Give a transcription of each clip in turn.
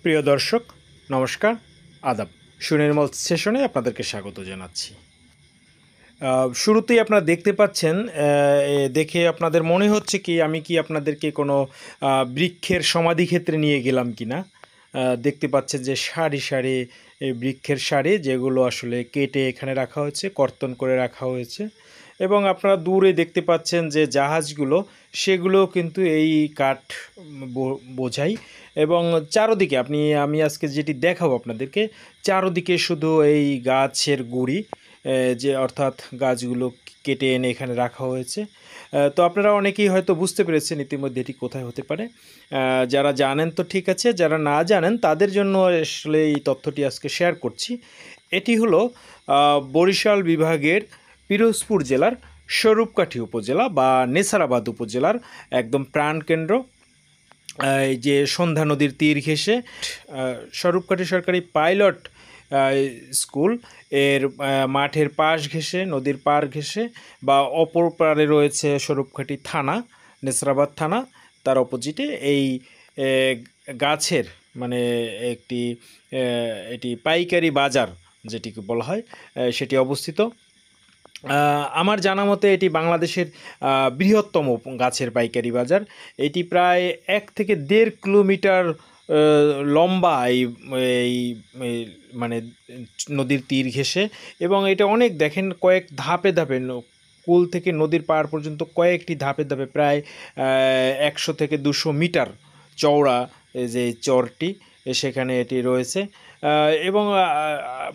প্রিয় দর্শক, নমস্কার, আদাব। সুনির্মল সেশনে আপনাদেরকে স্বাগত জানাচ্ছি। শুরুতেই আপনারা দেখতে পাচ্ছেন, দেখে আপনাদের মনে হচ্ছে কি আমি কি আপনাদেরকে কোনো বৃক্ষের সমাধিক্ষেত্রে নিয়ে গেলাম কি না। দেখতে পাচ্ছেন যে সারি সারি এই বৃক্ষের সারি, যেগুলো আসলে কেটে এখানে রাখা হয়েছে, কর্তন করে রাখা হয়েছে। এবং আপনারা দূরে দেখতে পাচ্ছেন যে জাহাজগুলো, সেগুলো কিন্তু এই কাঠ বোঝাই। এবং চারোদিকে আমি আজকে যেটি দেখাবো আপনাদেরকে, চারোদিকে শুধু এই গাছের গুঁড়ি, যে অর্থাৎ গাছগুলো কেটে এনে এখানে রাখা হয়েছে। তো আপনারা অনেকেই হয়তো বুঝতে পেরেছেন ইতিমধ্যে এটি কোথায় হতে পারে। যারা জানেন তো ঠিক আছে, যারা না জানেন তাদের জন্য আসলে এই তথ্যটি আজকে শেয়ার করছি। এটি হলো বরিশাল বিভাগের পিরোজপুর জেলার স্বরূপকাঠি উপজেলা বা নেছারাবাদ উপজেলার একদম প্রাণকেন্দ্র, এই যে সন্ধ্যা নদীর তীর ঘেঁষে স্বরূপকাঠি সরকারি পাইলট স্কুল এর মাঠের পাশ ঘেঁষে, নদীর পার ঘেঁষে বা অপর পারে রয়েছে স্বরূপকাঠি থানা, নেছারাবাদ থানা। তার অপোজিটে এই গাছের মানে একটি এটি পাইকারি বাজার যেটিকে বলা হয়, সেটি অবস্থিত। আমার জানা মতে এটি বাংলাদেশের বৃহত্তম গাছের পাইকারি বাজার। এটি প্রায় 1 থেকে 1.5 কিলোমিটার লম্বা এই এই মানে নদীর তীর ঘেঁষে। এবং এটা অনেক দেখেন কয়েক ধাপে ধাপে, কুল থেকে নদীর পাড় পর্যন্ত কয়েকটি ধাপে ধাপে প্রায় 100 থেকে 200 মিটার চওড়া যে চরটি, সেখানে এটি রয়েছে। এবং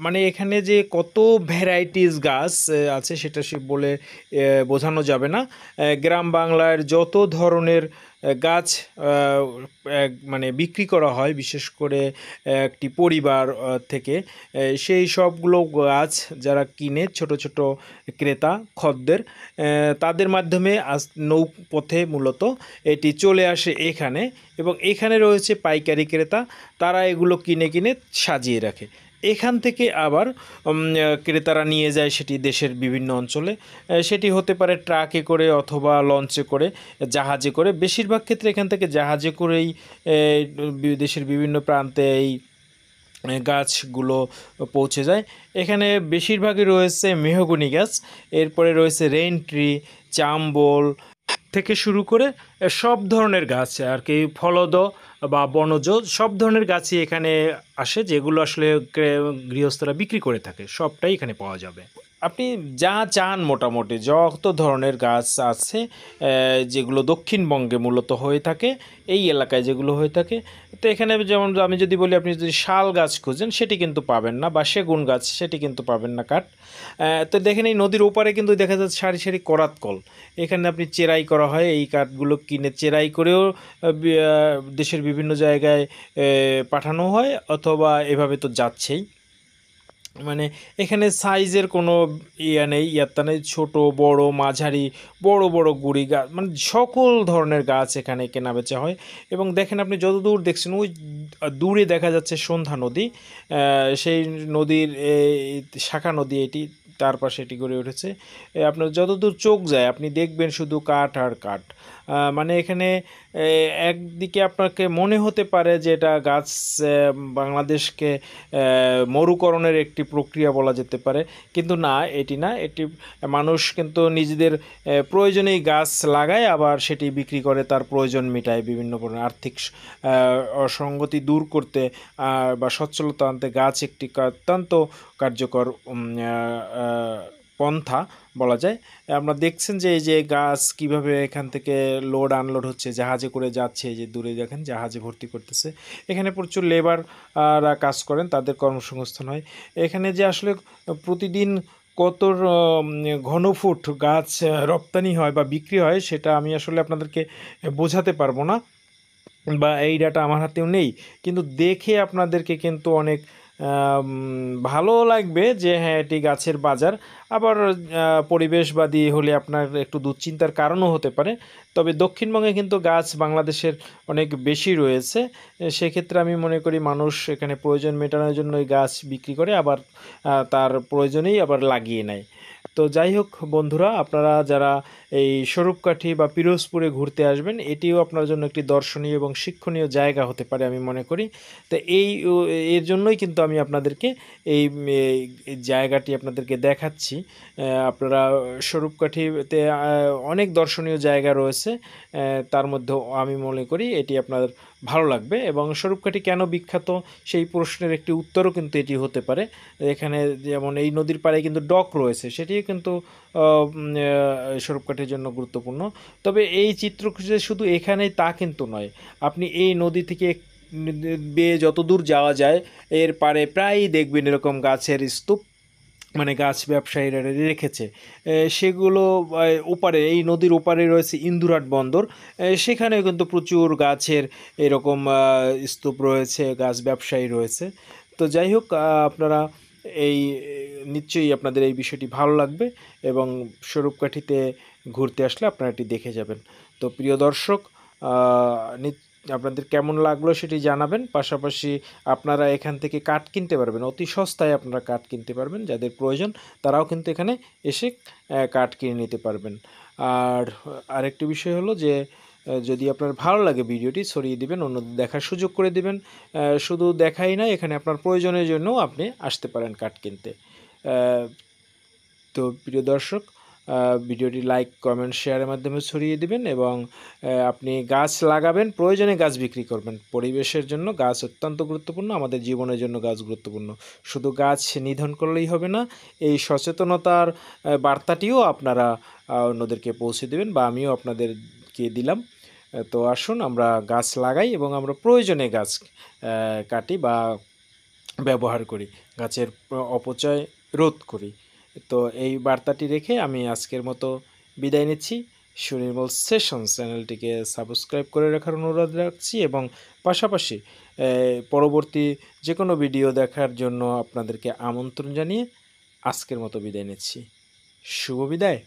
মানে এখানে যে কত ভ্যারাইটিস গাছ আছে সেটা সে বলে বোঝানো যাবে না। গ্রাম বাংলার যত ধরনের গাছ মানে বিক্রি করা হয়, বিশেষ করে একটি পরিবার থেকে, সেই সবগুলো গাছ যারা কিনে, ছোট ছোট ক্রেতা খদ্দের, তাদের মাধ্যমে নৌপথে মূলত এটি চলে আসে এখানে। এবং এখানে রয়েছে পাইকারি ক্রেতা, তারা এগুলো কিনে কিনে সাজিয়ে রাখে। এখান থেকে আবার ক্রেতারা নিয়ে যায় সেটি দেশের বিভিন্ন অঞ্চলে। সেটি হতে পারে ট্রাকে করে অথবা লঞ্চে করে, জাহাজে করে। বেশিরভাগ ক্ষেত্রে এখান থেকে জাহাজে করেই দেশের বিভিন্ন প্রান্তে এই গাছগুলো পৌঁছে যায়। এখানে বেশিরভাগই রয়েছে মেহগনি গাছ, এরপরে রয়েছে রেইন ট্রি, চাম্বল থেকে শুরু করে সব ধরনের গাছ আর কি, ফলদ বা বনজ সব ধরনের গাছই এখানে আসে, যেগুলো আসলে গৃহস্থরা বিক্রি করে থাকে, সবটাই এখানে পাওয়া যাবে। আপনি যা চান মোটামুটি যত ধরনের গাছ আছে, যেগুলো দক্ষিণবঙ্গে মূলত হয়ে থাকে, এই এলাকায় যেগুলো হয়ে থাকে। তো এখানে যেমন আমি যদি বলি, আপনি যদি শাল গাছ খুঁজেন সেটি কিন্তু পাবেন না, বা সেগুন গাছ সেটি কিন্তু পাবেন না কাঠ। তো দেখেন এই নদীর ওপারে কিন্তু দেখা যাচ্ছে সারি সারি করাত কল, এখানে আপনি চেরাই করা হয়। এই কাঠগুলো কিনে চেরাই করেও দেশের বিভিন্ন জায়গায় পাঠানো হয়, অথবা এভাবে তো যাচ্ছেই। মানে এখানে সাইজের কোনো নেই, ইয়াত্তা নেই, ছোটো বড় মাঝারি, বড় বড় গুড়ি গাছ, মানে সকল ধরনের গাছ এখানে কেনা বেচা হয়। এবং দেখেন আপনি যত দূর দেখছেন, ওই দূরে দেখা যাচ্ছে সন্ধ্যা নদী, সেই নদীর শাখা নদী এটি, তার পাশে এটি গড়ে উঠেছে। আপনার যতদূর চোখ যায় আপনি দেখবেন শুধু কাঠ আর কাঠ। মানে এখানে একদিকে আপনাকে মনে হতে পারে যে এটা গাছ, বাংলাদেশকে মরুকরণের একটি প্রক্রিয়া বলা যেতে পারে, কিন্তু না, এটি না। এটি মানুষ কিন্তু নিজেদের প্রয়োজনেই গাছ লাগায়, আবার সেটি বিক্রি করে, তার প্রয়োজন মেটায় বিভিন্ন ধরনের আর্থিক অসঙ্গতি দূর করতে বা সচ্ছলতা আনতে গাছ একটি অত্যন্ত কার্যকর পন্থা বলা যায়। আপনারা দেখছেন যে এই যে গাছ কিভাবে এখান থেকে লোড আনলোড হচ্ছে, জাহাজে করে যাচ্ছে, এই যে দূরে দেখেন জাহাজে ভর্তি করতেছে। এখানে প্রচুর লেবাররা কাজ করেন, তাদের কর্মসংস্থান হয়। এখানে যে আসলে প্রতিদিন কত ঘনফুট গাছ রপ্তানি হয় বা বিক্রি হয়, সেটা আমি আসলে আপনাদেরকে বোঝাতে পারবো না, বা এই ডাটা আমার হাতেও নেই। কিন্তু দেখে আপনাদেরকে কিন্তু অনেক ভালো লাগবে যে হ্যাঁ, এটি গাছের বাজার। আবার পরিবেশবাদী হলে আপনার একটু দুশ্চিন্তার কারণও হতে পারে। তবে দক্ষিণবঙ্গে কিন্তু গাছ বাংলাদেশের অনেক বেশি রয়েছে। সেক্ষেত্রে আমি মনে করি মানুষ এখানে প্রয়োজন মেটানোর জন্য এই গাছ বিক্রি করে, আবার তার প্রয়োজনেই আবার লাগিয়ে নেয়। তো যাই হোক বন্ধুরা, আপনারা যারা এই স্বরূপকাঠি বা পিরোজপুরে ঘুরতে আসবেন, এটিও আপনার জন্য একটি দর্শনীয় এবং শিক্ষণীয় জায়গা হতে পারে আমি মনে করি। তো এর জন্যই কিন্তু আমি আপনাদেরকে এই জায়গাটি আপনাদেরকে দেখাচ্ছি। আপনারা স্বরূপকাঠিতে অনেক দর্শনীয় জায়গা রয়েছে, তার মধ্যেও আমি মনে করি এটি আপনার ভালো লাগবে। এবং স্বরূপকাঠি কেন বিখ্যাত সেই প্রশ্নের একটি উত্তরও কিন্তু এটি হতে পারে। এখানে যেমন এই নদীর পাড়ে কিন্তু ডক রয়েছে, সেটিও কিন্তু স্বরূপকাঠির জন্য গুরুত্বপূর্ণ। তবে এই চিত্র যে শুধু এখানেই তা কিন্তু নয়, আপনি এই নদী থেকে বেয়ে যত দূর যাওয়া যায় এর পাড়ে প্রায়ই দেখবেন এরকম গাছের স্তূপ, মানে গাছ ব্যবসায়ীরা রেখেছে। সেগুলো ওপারে, এই নদীর ওপারে রয়েছে ইন্দুরহাট বন্দর, সেখানেও কিন্তু প্রচুর গাছের এরকম স্তূপ রয়েছে, গাছ ব্যবসায়ী রয়েছে। তো যাই হোক, আপনারা এই নিশ্চয়ই আপনাদের এই বিষয়টি ভালো লাগবে এবং স্বরূপকাঠিতে ঘুরতে আসলে আপনারা এটি দেখে যাবেন। তো প্রিয় দর্শক, আপনাদের কেমন লাগলো সেটি জানাবেন। পাশাপাশি আপনারা এখান থেকে কাঠ কিনতে পারবেন, অতি সস্তায় আপনারা কাঠ কিনতে পারবেন। যাদের প্রয়োজন তারাও কিন্তু এখানে এসে কাঠ কিনে নিতে পারবেন। আর আরেকটি বিষয় হলো যে যদি আপনার ভালো লাগে ভিডিওটি ছড়িয়ে দিবেন, অন্যদের দেখার সুযোগ করে দিবেন। শুধু দেখাই না, এখানে আপনার প্রয়োজনের জন্যও আপনি আসতে পারেন কাঠ কিনতে। তো প্রিয় দর্শক, ভিডিওটি লাইক কমেন্ট শেয়ারের মাধ্যমে ছড়িয়ে দিবেন এবং আপনি গাছ লাগাবেন, প্রয়োজনে গাছ বিক্রি করবেন। পরিবেশের জন্য গাছ অত্যন্ত গুরুত্বপূর্ণ, আমাদের জীবনের জন্য গাছ গুরুত্বপূর্ণ। শুধু গাছ নিধন করলেই হবে না, এই সচেতনতার বার্তাটিও আপনারা অন্যদেরকে পৌঁছে দেবেন, বা আমিও আপনাদেরকে দিলাম। তো আসুন আমরা গাছ লাগাই এবং আমরা প্রয়োজনে গাছ কাটি বা ব্যবহার করি, গাছের অপচয় রোধ করি। তো এই বার্তাটি রেখে আমি আজকের মতো বিদায় নিচ্ছি। সুনির্মল সেশনস চ্যানেলটিকে সাবস্ক্রাইব করে রাখার অনুরোধ রাখছি এবং পাশাপাশি পরবর্তী যে কোনো ভিডিও দেখার জন্য আপনাদেরকে আমন্ত্রণ জানিয়ে আজকের মতো বিদায় নিচ্ছি। শুভ বিদায়।